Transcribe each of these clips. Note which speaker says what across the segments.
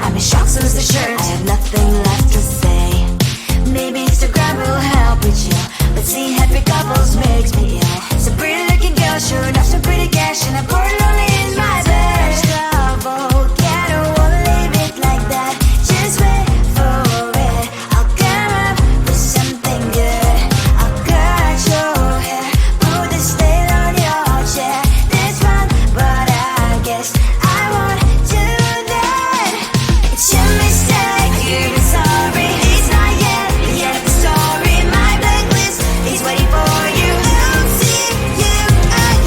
Speaker 1: I'm in shock, so lose the shirt. I have nothing left to say. Maybe Instagram will help with you, but seeing happy couples makes me ill. Some pretty looking girl showing off some pretty cash, and I'm bored lonely in my bed. Trouble, yeah, I don't wanna leave it like that. Just wait for it. I'll come up with something good. I'll cut your hair, put the stain on your chair. That's fun, but I guess I won't do that. It's your mistake, you've been sorry. It's not yet the end of the story. My blacklist is waiting for you. I'll see you again.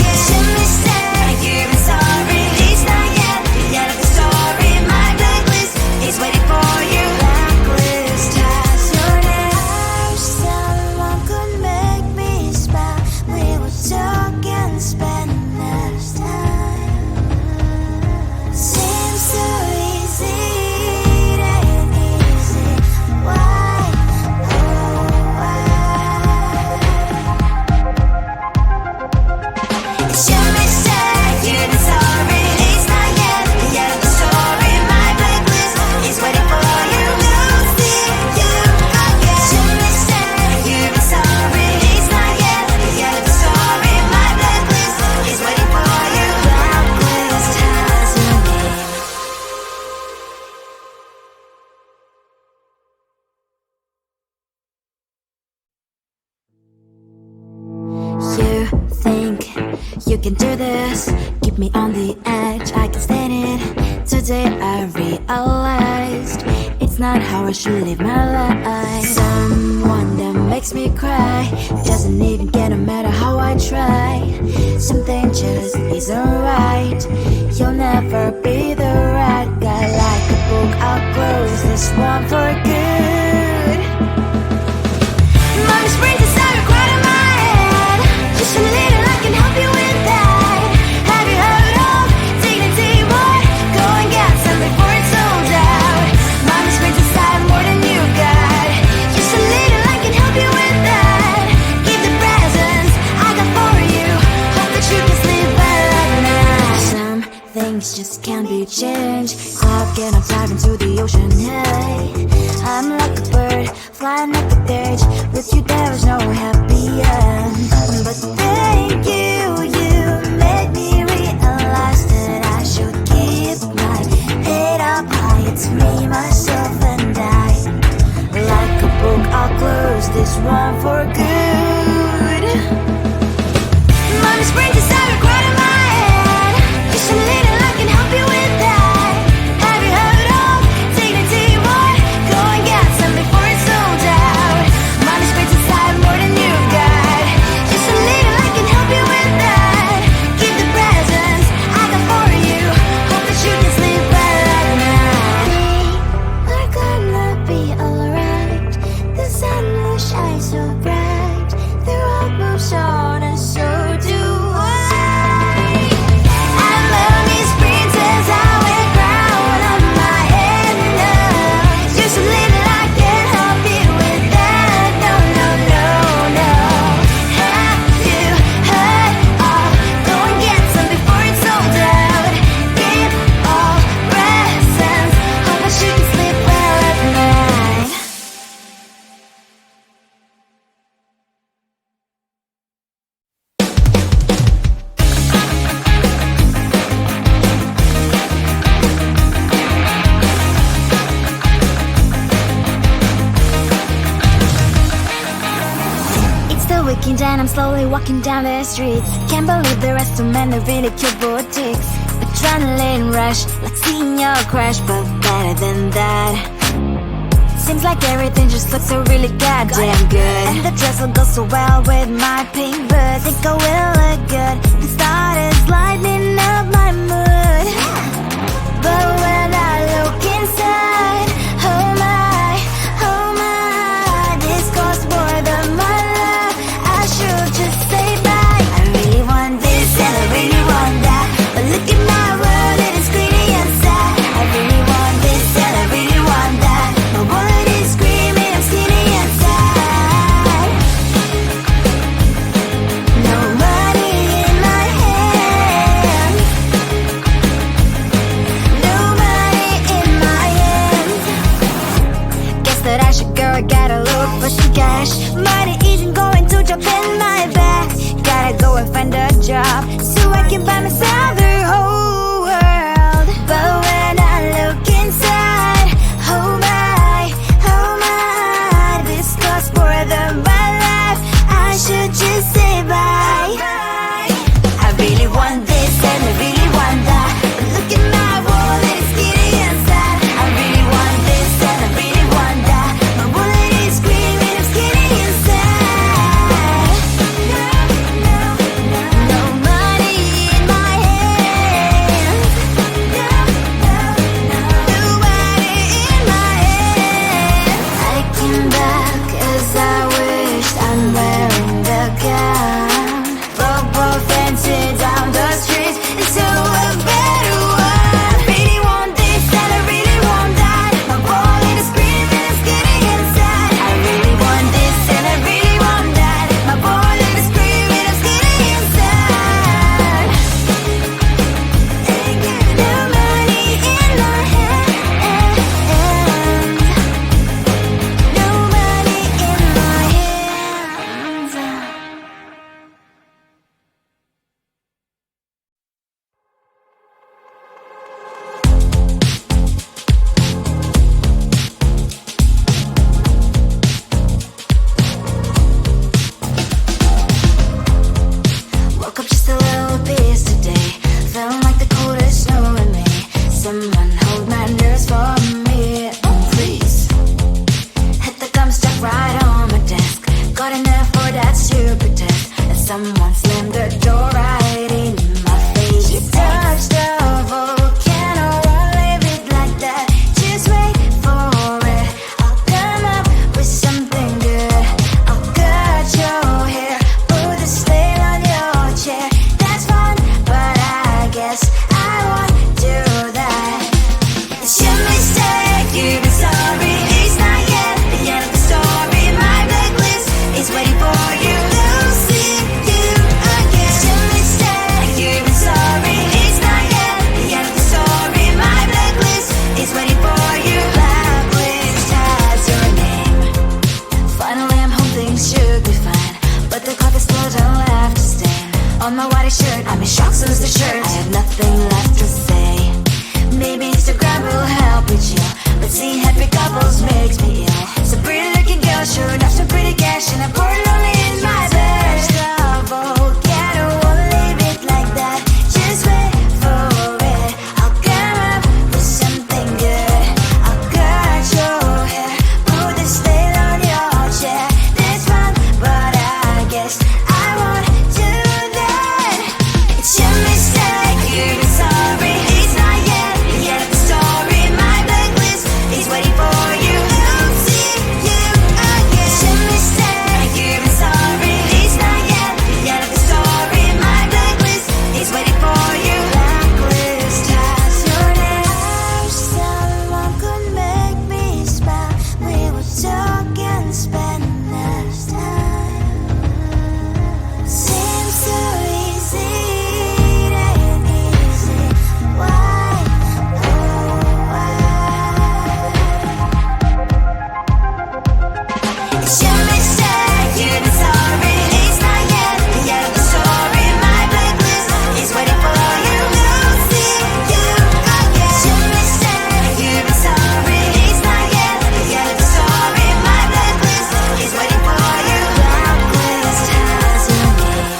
Speaker 1: It's your mistake, you've been sorry. It's not yet the end of the story. My blacklist is waiting for you. Blacklist has your name. I wish someone could make me smile. We would talk and spend less time. Seems so easy, it ain't easy. Why, oh why? It's your mistake, you've been sorry. It's not yet the end of the story. My blacklist is waiting for you. I'll see you again. It's your mistake, you've been sorry. It's not yet the end of the story. My blacklist is waiting for you. Blacklist has your name. You think you can do this, keep me on the edge, I can stand it. Today I realized it's not how I should live my life. Someone that makes me cry doesn't even get no matter how I try. Something just isn't right. You'll never be the right guy. Like a book, I'll close this one for good. Mommy's brains inside right in my head. Just a little, I can help you with that. Have you heard of dignity, boy? Go and get some before it's sold out. Mommy's brains inside more than you got. Just a little, I can help you with that. Give the presents I got for you. Hope that you can sleep well at night. Some things just can't be changed. How can I dive into the ocean? Hey, I'm like a bird, flying like a cage. With you there is no happy end. But thank you, you made me realize that I should keep my head up high. It's me, myself and I. Like a book, I'll close this one for good. Mommy's brains inside right in my head. Just a little, I can help you with that. Have you heard of dignity, boy? Go and get some before it's sold out. Mommy's brains inside more than you got. Just a little, I can help you with that. Give the presents I got for you. Hope that you can sleep well at night. We're gonna be alright. The sun will shine so bright. The road moves on and so do I. I'm Lonely's princess, I wear crown on my head now. Just a little, I can help you with that. No, no, no, no. Have you heard of? Go and get some before it's sold out. Give all presents. Hope that you can sleep well at night. It's the weekend and I'm slowly walking down the streets. Can't believe the rest of men are really cute boutiques. Adrenaline rush, like seeing your crush, but better than that. Seems like everything just looks so really goddamn good. And the dress will go so well with my pink boots. Think I will look good. The start is lighting up my mood. But when I look inside, oh my, this costs more than my love. I should just say bye. I really want this and I really want that, but look at my world, it is greedy and sad. I really want this and I really want that. My wallet is screaming, I'm skinny and sad. No money in my hand. No money. but I should go, I gotta look for some cash. Money isn't going to jump in my back. Gotta go and find a job so I can buy myself the whole world. But when I look inside, oh my, this costs more than my life. I should just say bye. I really want this and I really want that. Look at my wallet, it's skinny inside. I really want this and I really want that. My wallet is screaming, I'm skinny inside. No money in my hands. No money in my hands. I came back 'cause I wished I'm wearing the gown. Both dancing down the streets into a better one. I really want this and I really want that. My wallet is screaming, it's getting inside. I really want this and I really want that. My wallet is screaming, it's getting inside. No money in my hands. No money in my hands. Woke up just a little pissed today. Feeling like the coldest snow in me. Someone hold my nerves for me, please. Hit the gum stuck right on my desk. Got enough for that stupid test. And someone slammed the door right in my face. You touched the volcano, won't leave it like that. Just wait for it. I'll come up with something good. I'll cut your hair, put a slate on your chair. That's fun, but I guess I won't do that. It's your mistake, you've been sorry. It's not yet the end of the story. My blacklist is waiting for you. I'll see you again. It's your mistake, you've been sorry. It's not yet the end of the story. My blacklist is waiting for you. Blacklist has your name. Finally I'm home, things should be fine. But the clock is still don't left to stand. On my white shirt, I'm in shock, so's the shirt. I have nothing left to say. Maybe Instagram will help with you, but seeing happy couples makes me ill. Some pretty looking girl showing off some pretty cash, and I'm bored lonely in my bed. Volcano, won't leave it like that. Just wait for it. I'll come up with something good. I'll cut your hair, put the slate on your chair. That's fun, but I guess I won't do that. It's your mistake, you've been sorry. It's not yet the end of the story. My blacklist is waiting for you. I'll see you again. It's your mistake, you've been sorry. It's not yet the end of the story. My blacklist is waiting for you. Blacklist has your name. I wish someone could make me smile. We would talk and spend less time. Seems so easy, it ain't easy. Why, oh why? It's your mistake, you've been sorry. It's not yet the end of the story. My blacklist is waiting for you. I'll see you again. It's your mistake, you've been sorry. It's not yet the end of the story. My blacklist is waiting for you. Blacklist has your name.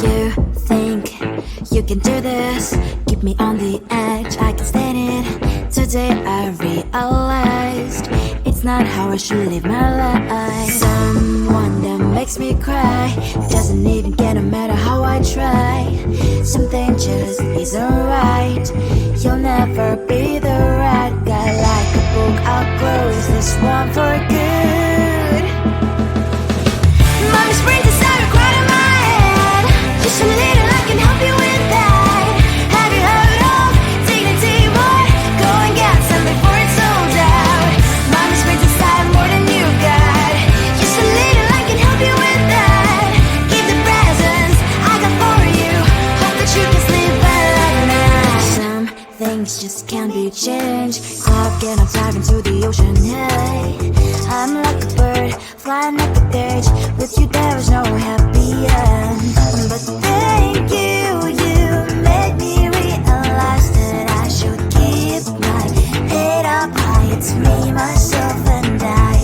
Speaker 1: You think you can do this? Keep me on the edge, I can stand it. Today I realized it's not how I should live my life. Someone that makes me cry doesn't even get no matter how I try. Something just isn't right. You'll never be the right guy. Like a book, I'll close this one for good. Mommy's brings a sour cry to my head. Just a little, I can help you with that. Have you heard of dignity, boy? Go and get some before it's sold out. Mommy's brings aside more than you got. Just a little, I can help you with that. Keep the presents I got for you. then I'll dive into the ocean. Hey, I'm like a bird, flying like a cage. With you there is no happy end. But thank you, you made me realize that I should keep my head up high. It's me, myself, and I.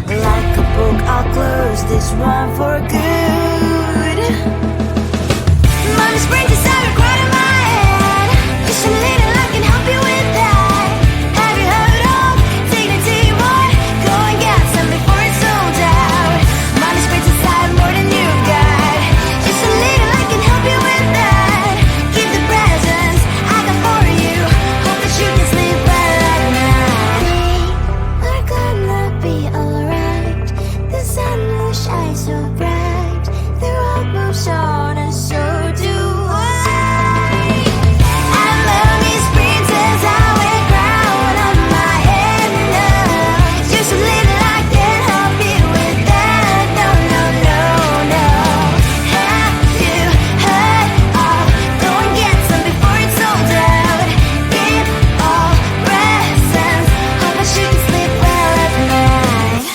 Speaker 1: Like a book, I'll close this one for good. Mom's brain decided right in my head. Just a little I can help you with that. Have you heard of dignity, boy? Go and get some before it's sold out. Mommy's brain decided more than you got. Just a little I can help you with that. Keep the presents I got for you. Hope that you can sleep well at night. We're gonna be alright. The sun will shine so bright. The road moves on and so do I. I love these princess, I wear crown on my head now. Just a little I can help you with that. No, no, no, no. Have you heard of? Go and get some before it's sold out. Give all presents. Hope that you can sleep well at night.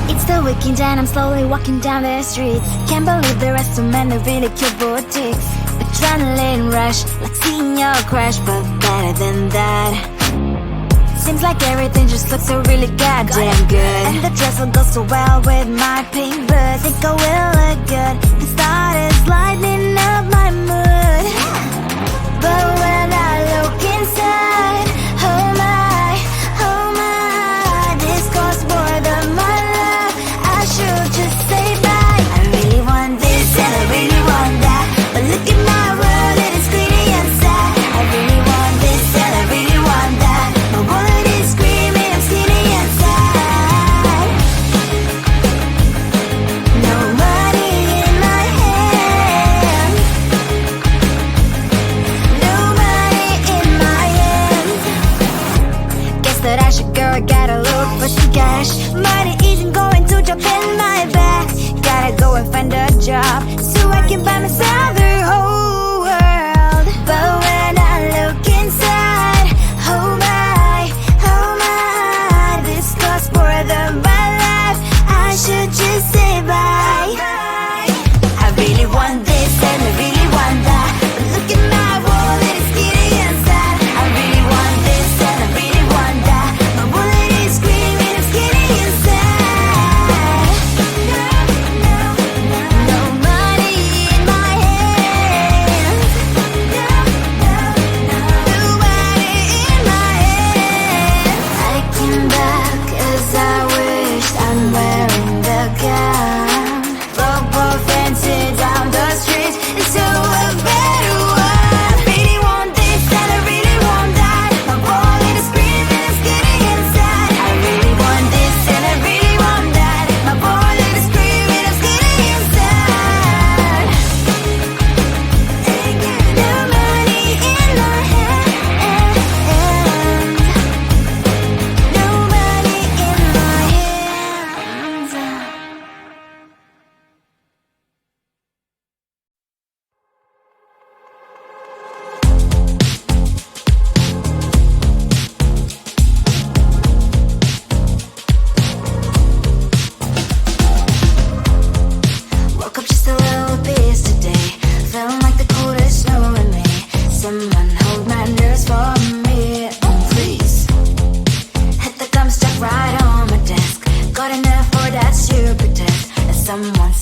Speaker 1: It's the weekend and I'm slowly walking down the street. Can't believe there are so many really cute boutiques. Adrenaline rush, like seeing your crush, but better than that. Seems like everything just looks so really goddamn good. And the dress will go so well with my pink boots. Think I will look good. The start is lighting up my mood. But when I look inside, oh my, this costs more than my love. I should just say bye. I really want this and I really want that. But look at my world, it is clearly inside. I really want this and I really want that. My wallet is screaming, I'm skinny inside. No money in my hand. No money in my hand. Guess that I should go, gotta look for some cash. Money isn't going to jump in my back. Gotta go and find a job so I can buy myself the whole world. But when I look inside, oh my, this costs more than my life. I should just say bye. I really want this and I really want that. But look at my wallet, it's getting inside. I really want this and I really want that. My wallet is screaming, it's getting inside. No money in my hand. No money in my hand. I came back as I wished. I'm wearing the gown. Football fancy down the street into a better one. I really want this and I really want that. My wallet is screaming, it's getting inside. I really want this and I really want that. My wallet is screaming, it's getting inside. No money in my hand. No money in my hands. Woke up just a little pissed today. Feeling like the coldest snow in me. Someone hold my nerves for me. Oh, please. Hit the gum stuck right on my desk. Got enough for that stupid test. That someone